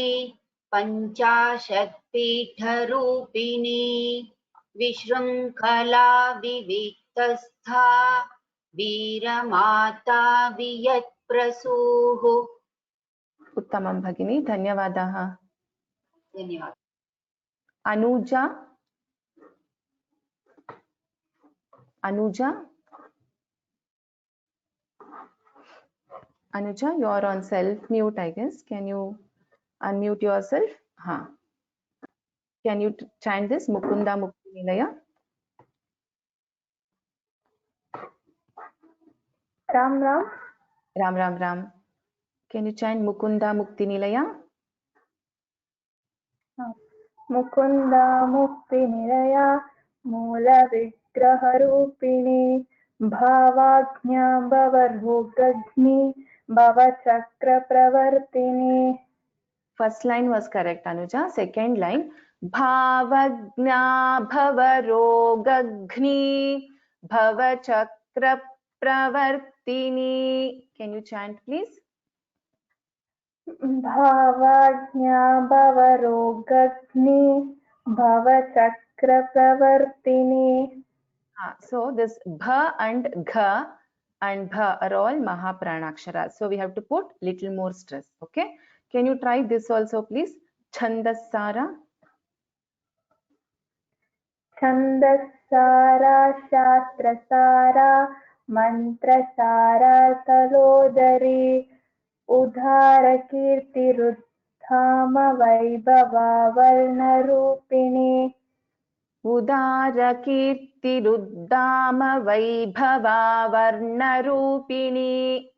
पञ्चाशत्पीठरूपिणी विशृङ्खला विविक्तस्था वीरमाता वियत्प्रसूः। उत्तमं भगिनी, धन्यवादाः। धन्यवादः। अनुजा, Anuja, you are on self mute, I guess. Can you unmute yourself? Can you chant this Mukunda Mukti Nilaya? Ram Ram. Ram Ram Ram. Can you chant Mukunda Mukti Nilaya? Mukunda Mukti Nilaya Mula Vigraha Rupini Bhavajna Bhavarogagni Bhavachakra Pravartini. First line was correct, Anuja. Second line, Bhavagna Bhavarogagni Bhavachakra Pravartini. Can you chant, please? Bhavajna Bhavarogagni Bhavachakra Pravartini. So this bha and gha and bha are all Mahapranakshara. So we have to put little more stress. Okay. Can you try this also, please? Chandasara. Chandasara Shastrasara Mantrasara Talodari Udhara Kirti Ruddhama Vaibhava Varnarupini. Udara Kirti Ruddhama Vaibhava Varnarupini.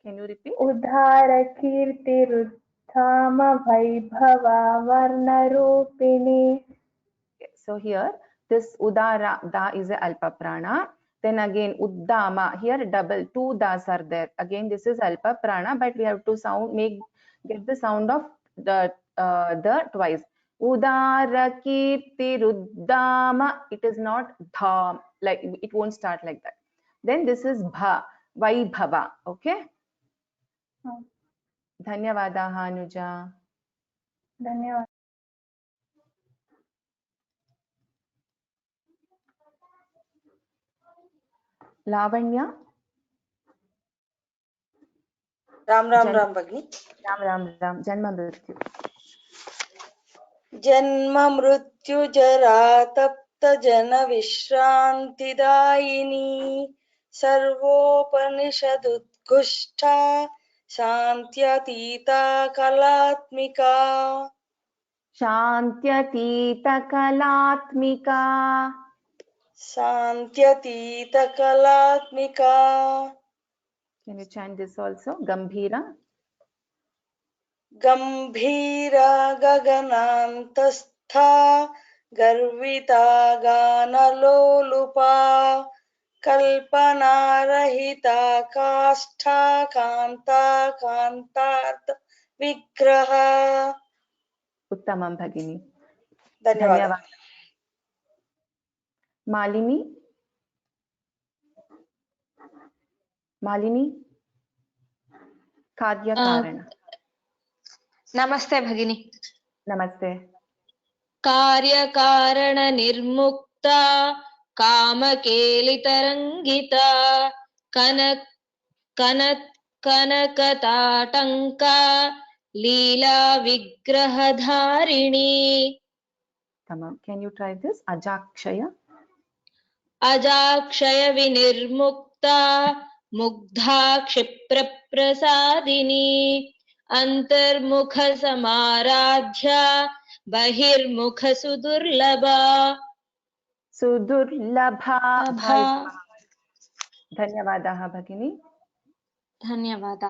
Can you repeat? Udhara Kirti Ruddhama Vaibhava Varnarupini. So here this Udara, da is a Alpa Prana. Then again Uddama, here double, two das are there. Again this is Alpa Prana, but we have to get the sound of the twice. Udara Kirti Ruddhama, it is not dham, like it won't start like that. Then this is bha, Vaibhava, okay? Dhanyavadaha Anuja. Dhanyavad. Lavanya. Ram Bhagni. Ram. Janma Mrityu. Janma Mrityu Jara Tapta Jana Vishrantidayini Sarvopanishadutkushta Shantyatita Kalatmika. Shantyatita Kalatmika. Shantyatita Kalatmika. Can you chant this also? Gambhira. Gambhira Gaganantastha Garvita Ganalolupa Kalpana Rahita Kastha Kanta Kantartha Vigraha. Uttamam Bhagini. Dhanyawad. Malini. Kadya Karana. Namaste Bhagini. Namaste. Karya Karana Nirmukta Kamakelitaranggita Kanakatatanka Leela Vigrahadharini. Tamam. Can you try this? Ajakshaya. Ajakshaya Vinirmukta Mugdha Kshipra Prasadini Antarmukha Samaradhya Bahirmukha Sudurlabha. Sudurlabha. Dhanyavadaha Bhagini. Dhanyavada.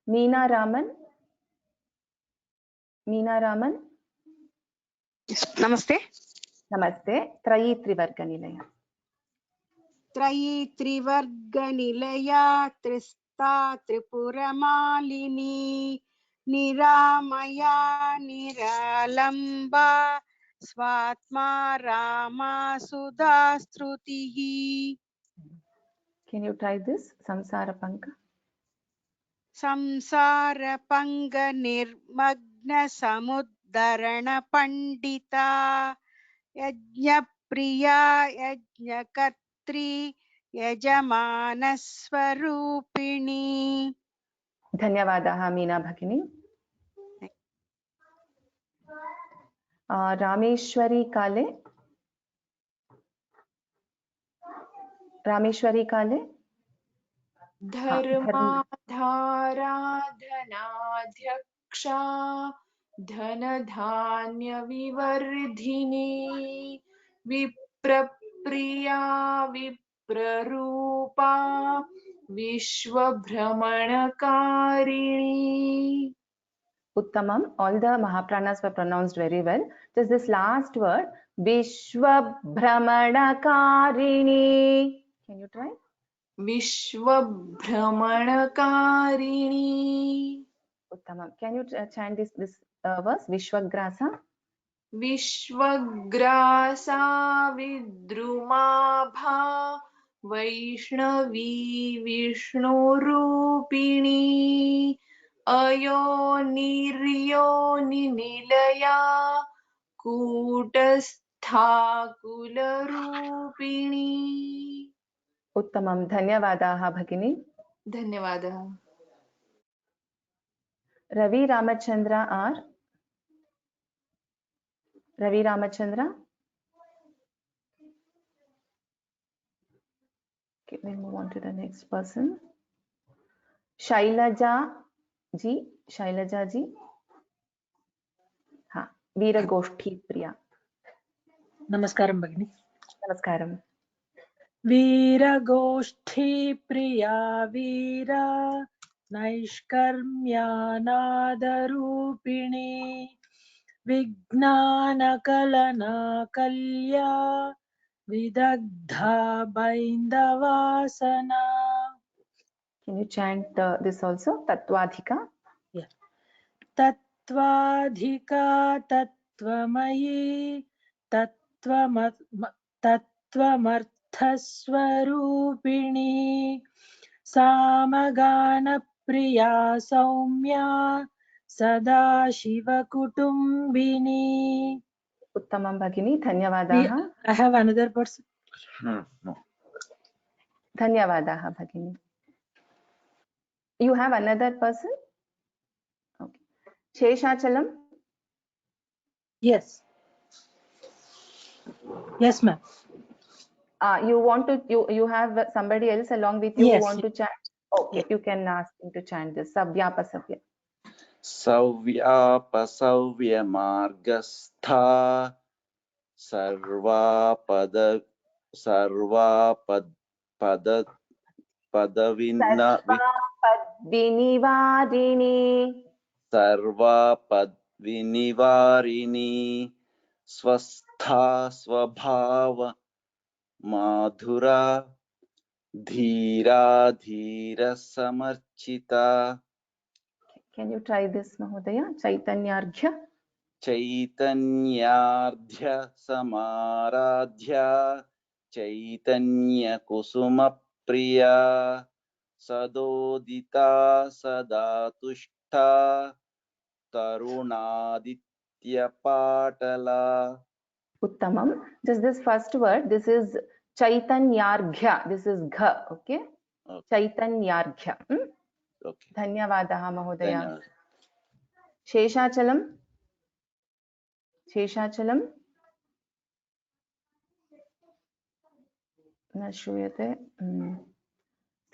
Meena Raman. Namaste. Namaste. Trayi Trivarga Nilaya. Trayi Trivarga Nilaya Trista Tripuramalini Niramaya Niralamba Swatma Rama Sudhastrutihi. Can you try this? Samsara Panka. संसारपङ्गनिर्मग्नसमुद्धरणपण्डिता यज्ञप्रिया यज्ञकर्त्री यजमानस्वरूपिणी. धन्यवादाः मीना भगिनी. रामेश्वरी काले. रामेश्वरी काले. धर्माधाराधनाध्यक्षा धनधान्यविवर्धिनी विप्रप्रिया विप्ररूपा विश्वभ्रमणकारिणी. Uttamam. All the Mahapranas were pronounced very well. Just this last word, Vishwabhramanakarini. Can you try? Vishwabhramanakarini. Uttamam. Can you chant this verse? Vishwagrasa. Vishwagrasa vidrumabha Vaishnavi Vishnurupini अयोनिर्योनि निलया कूटस्था कुलरूपिणी. उत्तमं. धन्यवादाः भगिनी. धन्यवादः. रवि रामचंद्र आर. रवि Ramchandra. Okay, we move on to the next person. Selja जी. शैलजा जी. हाँ. वीरगोष्ठी प्रिया. नमस्कारं भगिनी. नमस्कारं. वीरगोष्ठी प्रिया वीरा नैष्कर्म्यानादरूपिणी विज्ञानकलना कल्या विदग्धा बैन्दवासना. Can you chant this also? Tattvadhika. Yeah. Tattvadhika tattvamayi तत्त्वमर्थस्वरूपिणी सामगानप्रिया सौम्या सदाशिवकुटुम्बिनी. उत्तमं भगिनी. धन्यवादाः. I have another person. No. धन्यवादाः भगिनी. You have another person? Okay. Sheshachalam. Yes. Yes, ma'am. You want to you have somebody else along with you. Yes. Who want to chant? Okay, you can ask him to chant this. Savyapasavya. सव्यापसव्य मार्गस्था सर्वापद सर्वापद्विनिवारिणी स्वस्था स्वभाव माधुरा धीरा धीर समर्चिता. Can you try this, Mahodaya? Chaitanyarghya. चैतन्यार्ध्य समाराध्या चैतन्य कुसुम प्रिया सदोदिता सदा तुष्टा तरुणादित्य पाटला. Uttamam. Just this first word. This is Chaitanyarghya. This is gha. Okay. Chaitanyarghya. Okay. Dhanyavadaha Mahodaya. Sheshachalam. Sheshachalam. न श्रूयते.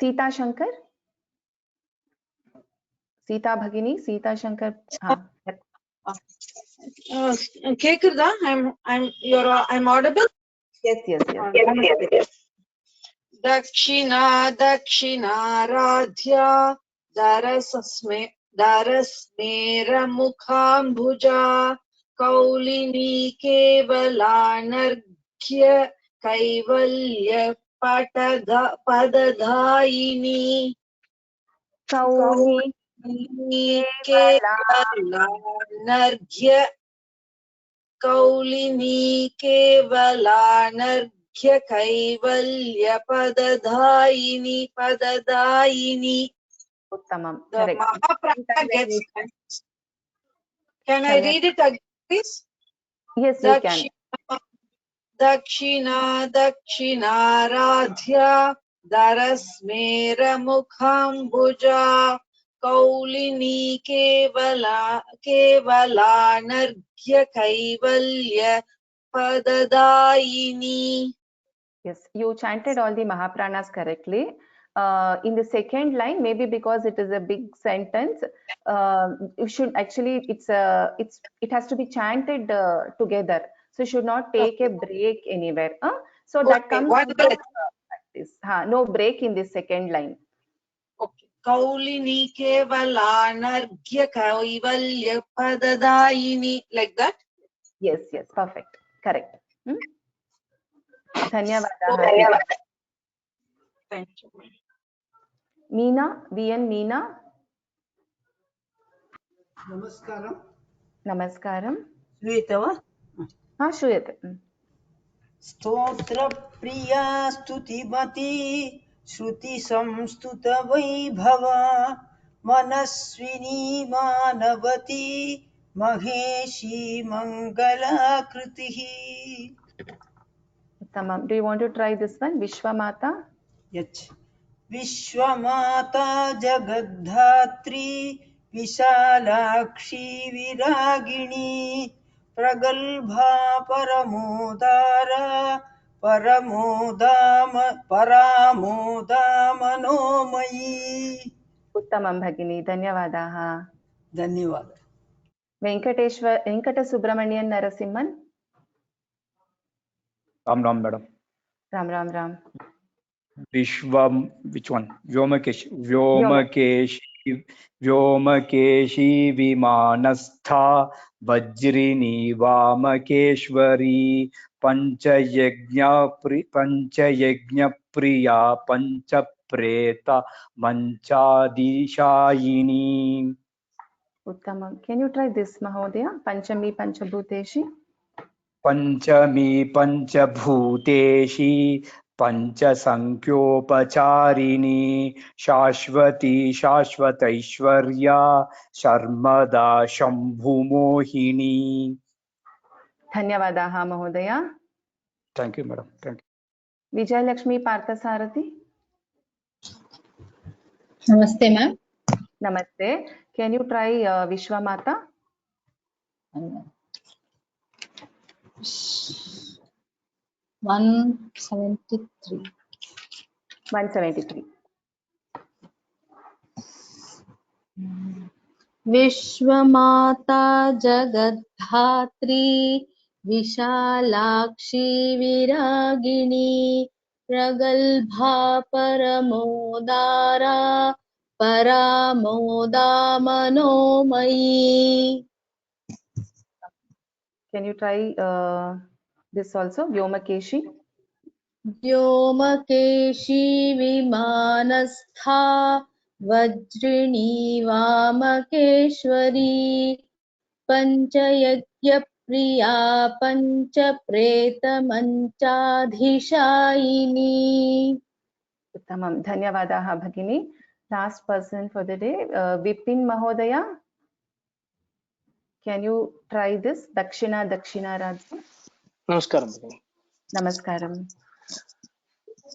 सीता शंकर. सीता भगिनी. सीता शंकर. हाँ. Kekurda, I'm audible. Yes. Dakshina Radhya Darasmera Mukhambuja Kaulini Kevalanarghya Kaivalya Padadhaini. Kaulini Kevalanarghya Kaulini Kevalanarghya Kaivalya Padadhaini. Uttamam. The Correct. Mahaprana gets. Can I Samyak. read it again, please? Yes, you can. Dakshina Dakshinaaradhya Darasmera Mukhambuja Kaulini Kevalanarghya Kaivalya Padadayini. Yes, you chanted all the Mahapranas correctly. In the second line, maybe because it is a big sentence, you should actually it has to be chanted together. So you should not take a break anywhere. So that comes out of practice. No break in the second line. Okay. Kaulini Kevalanarghya Kaivalya Padadayini, like that? Yes, yes, perfect. Correct. Dhanyavadaha. Thank you. Meena, VN Meena. Namaskaram. Namaskaram. श्रूयते वा? श्रूयते. स्तोत्रप्रिया स्तुतिमती श्रुतिसंस्तुतवैभव मनस्विनी मानवती महेशी मङ्गलाकृतिः. Tamam. Do you want to try this one? Vishwamata? Yes. Vishwamata Jagadhatri Vishalakshi Viragini Pragalbha Paramodara Paramodamanomai. Uttamam Bhagini. Dhanyavadaha. Dhanyavad. Venkata Subramanian Narasimhan. Ram Ram madam. Ram. Vishwam, which one? Vyomakeshi Vimanastha Vajrini Vamakeshwari Panchayagnya Priya Panchapreta Manchadishayini. Uttamam. Can you try this, Mahodaya? Panchami Panchabhuteshi. Panchami Panchabhuteshi Panchasankhyopacharini Shashvati Shashvataishwarya Sharmada Shambhumohini. Dhanyavadaha, Mahodaya. Thank you, madam. Thank you. Vijay Lakshmi Parthasarathi. Namaste, ma'am. Namaste. Can you try Vishwamata? 173. 173. विश्वमाता Jagaddhatri विशालाक्षी विरागिणी प्रगल्भा परमोदारा परामोदा मनोमयी. Can you try this also? Vyomakeshi. व्योमकेशी विमानस्था वज्रिणी Vamakeshwari पञ्चयज्ञप्रिया पञ्चप्रेतमञ्चाधिशायिनी. Uttamam. Dhanyavadaha, Bhagini. Last person for the day, Vipin Mahodaya. Can you try this? Dakshina Radha. Namaskaram. Namaskaram.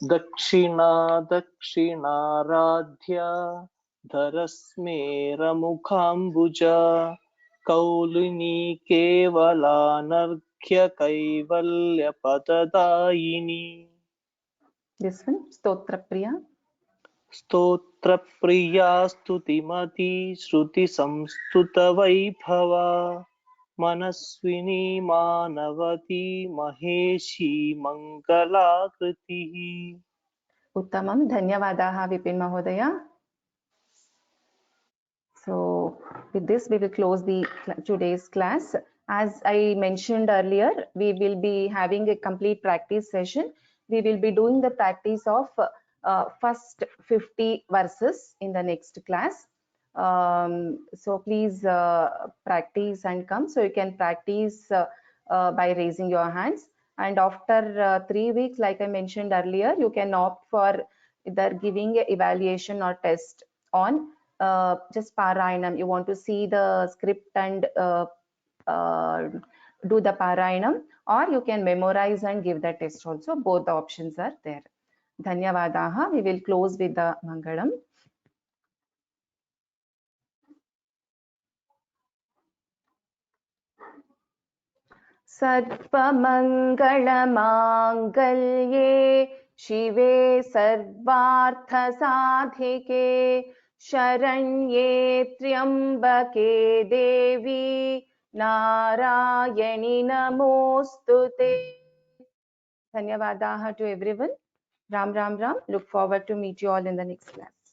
Dakshinaradhya Dharasmera Mukhambuja Kaulini Kevalanarghya Kaivalya Padadayini. This one, Stotra Priya. Stotra Priya Stutimati Shruti Samstuta Vaibhava Manaswini Manavati Maheshi Mangalakritihi. Uttamam. Dhanyavadaha, Vipin Mahodaya. So with this, we will close the today's class. As I mentioned earlier, we will be having a complete practice session. We will be doing the practice of first 50 verses in the next class. So please practice and come. So you can practice by raising your hands. And after 3 weeks, like I mentioned earlier, you can opt for either giving an evaluation or test on just Parayanam. You want to see the script and do the Parayanam, or you can memorize and give the test also. Both the options are there. Dhanyavadaha. We will close with the Mangalam. सर्वमङ्गलमाङ्गल्ये शिवे सर्वार्थसाधिके शरण्ये त्र्यम्बके देवी नारायणि नमोस्तुते. Dhanyavadaha to everyone. Ram Ram Ram. Look forward to meet you all in the next class.